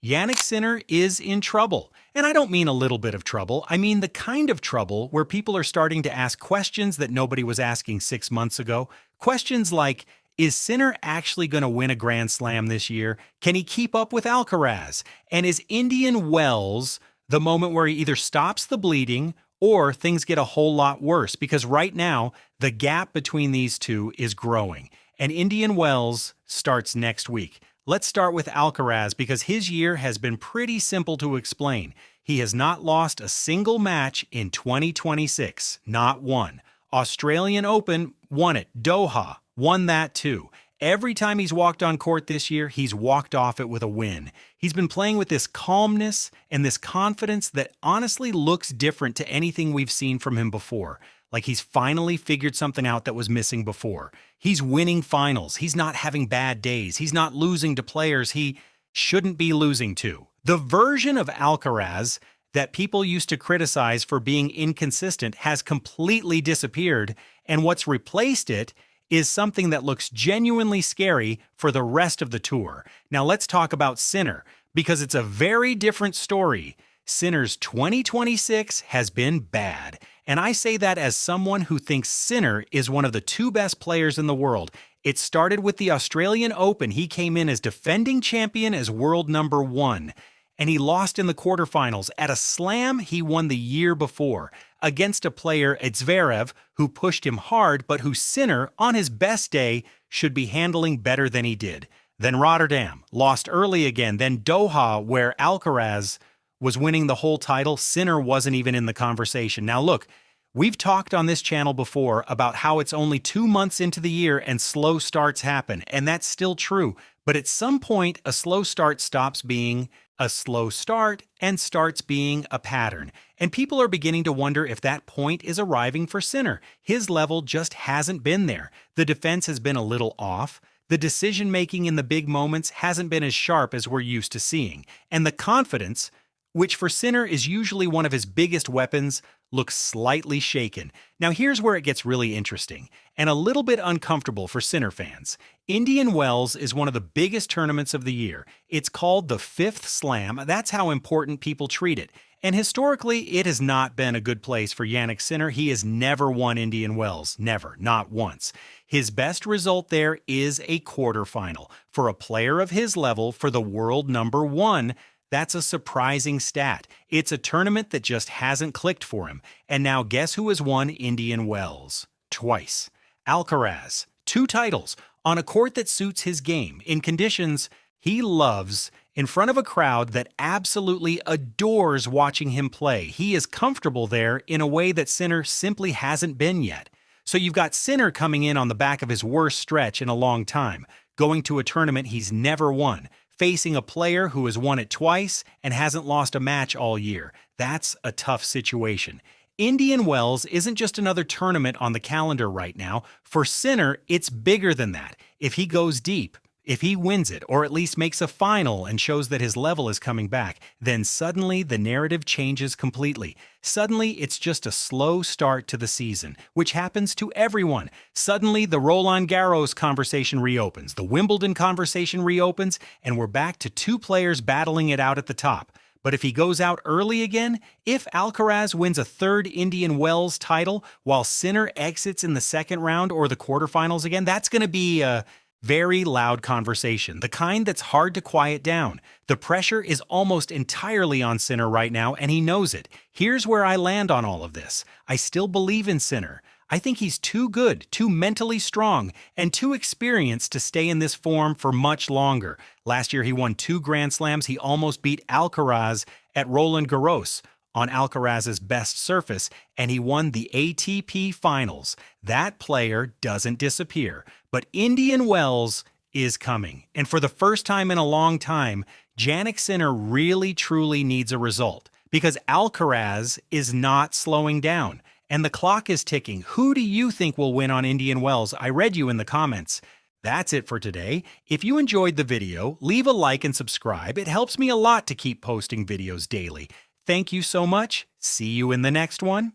Jannik Sinner is in trouble. And I don't mean a little bit of trouble. I mean the kind of trouble where people are starting to ask questions that nobody was asking 6 months ago. Questions like, is Sinner actually going to win a Grand Slam this year? Can he keep up with Alcaraz? And is Indian Wells the moment where he either stops the bleeding or things get a whole lot worse? Because right now, the gap between these two is growing. And Indian Wells starts next week. Let's start with Alcaraz because his year has been pretty simple to explain. He has not lost a single match in 2026, not one. Australian Open, won it. Doha, won that too. Every time he's walked on court this year, he's walked off it with a win. He's been playing with this calmness and this confidence that honestly looks different to anything we've seen from him before. Like he's finally figured something out that was missing before. He's winning finals. He's not having bad days. He's not losing to players he shouldn't be losing to. The version of Alcaraz that people used to criticize for being inconsistent has completely disappeared, and what's replaced it is something that looks genuinely scary for the rest of the tour. Now let's talk about Sinner, because it's a very different story. Sinner's 2026 has been bad, and I say that as someone who thinks Sinner is one of the two best players in the world. It started with the Australian Open. He came in as defending champion as world number 1, and he lost in the quarterfinals at a slam he won the year before against a player, Zverev, who pushed him hard, but who Sinner, on his best day, should be handling better than he did. Then Rotterdam, lost early again. Then Doha, where Alcaraz was winning the whole title. Sinner wasn't even in the conversation. Now look, we've talked on this channel before about how it's only 2 months into the year and slow starts happen, and that's still true. But at some point, a slow start stops being a slow start and starts being a pattern. And people are beginning to wonder if that point is arriving for Sinner. His level just hasn't been there. The defense has been a little off. The decision-making in the big moments hasn't been as sharp as we're used to seeing. And the confidence, which for Sinner is usually one of his biggest weapons, looks slightly shaken. Now here's where it gets really interesting, and a little bit uncomfortable for Sinner fans. Indian Wells is one of the biggest tournaments of the year. It's called the 5th Slam. That's how important people treat it. And historically, it has not been a good place for Jannik Sinner. He has never won Indian Wells. Never. Not once. His best result there is a quarterfinal. For a player of his level, for the world number 1, that's a surprising stat. It's a tournament that just hasn't clicked for him. And now guess who has won Indian Wells? Twice. Alcaraz. 2 titles. On a court that suits his game. In conditions he loves. In front of a crowd that absolutely adores watching him play. He is comfortable there in a way that Sinner simply hasn't been yet. So you've got Sinner coming in on the back of his worst stretch in a long time. Going to a tournament he's never won. Facing a player who has won it twice and hasn't lost a match all year. That's a tough situation. Indian Wells isn't just another tournament on the calendar right now. For Sinner, it's bigger than that. If he goes deep, if he wins it, or at least makes a final and shows that his level is coming back, then suddenly the narrative changes completely. Suddenly, it's just a slow start to the season, which happens to everyone. Suddenly, the Roland Garros conversation reopens, the Wimbledon conversation reopens, and we're back to 2 players battling it out at the top. But if he goes out early again, if Alcaraz wins a 3rd Indian Wells title while Sinner exits in the 2nd round or the quarterfinals again, that's going to be a very loud conversation, the kind that's hard to quiet down. The pressure is almost entirely on Sinner right now, and he knows it. Here's where I land on all of this. I still believe in Sinner. I think he's too good, too mentally strong, and too experienced to stay in this form for much longer. Last year he won 2 Grand Slams. He almost beat Alcaraz at Roland Garros on Alcaraz's best surface, and he won the ATP Finals. That player doesn't disappear. But Indian Wells is coming. And for the first time in a long time, Jannik Sinner really truly needs a result. Because Alcaraz is not slowing down. And the clock is ticking. Who do you think will win on Indian Wells? I read you in the comments. That's it for today. If you enjoyed the video, leave a like and subscribe. It helps me a lot to keep posting videos daily. Thank you so much. See you in the next one.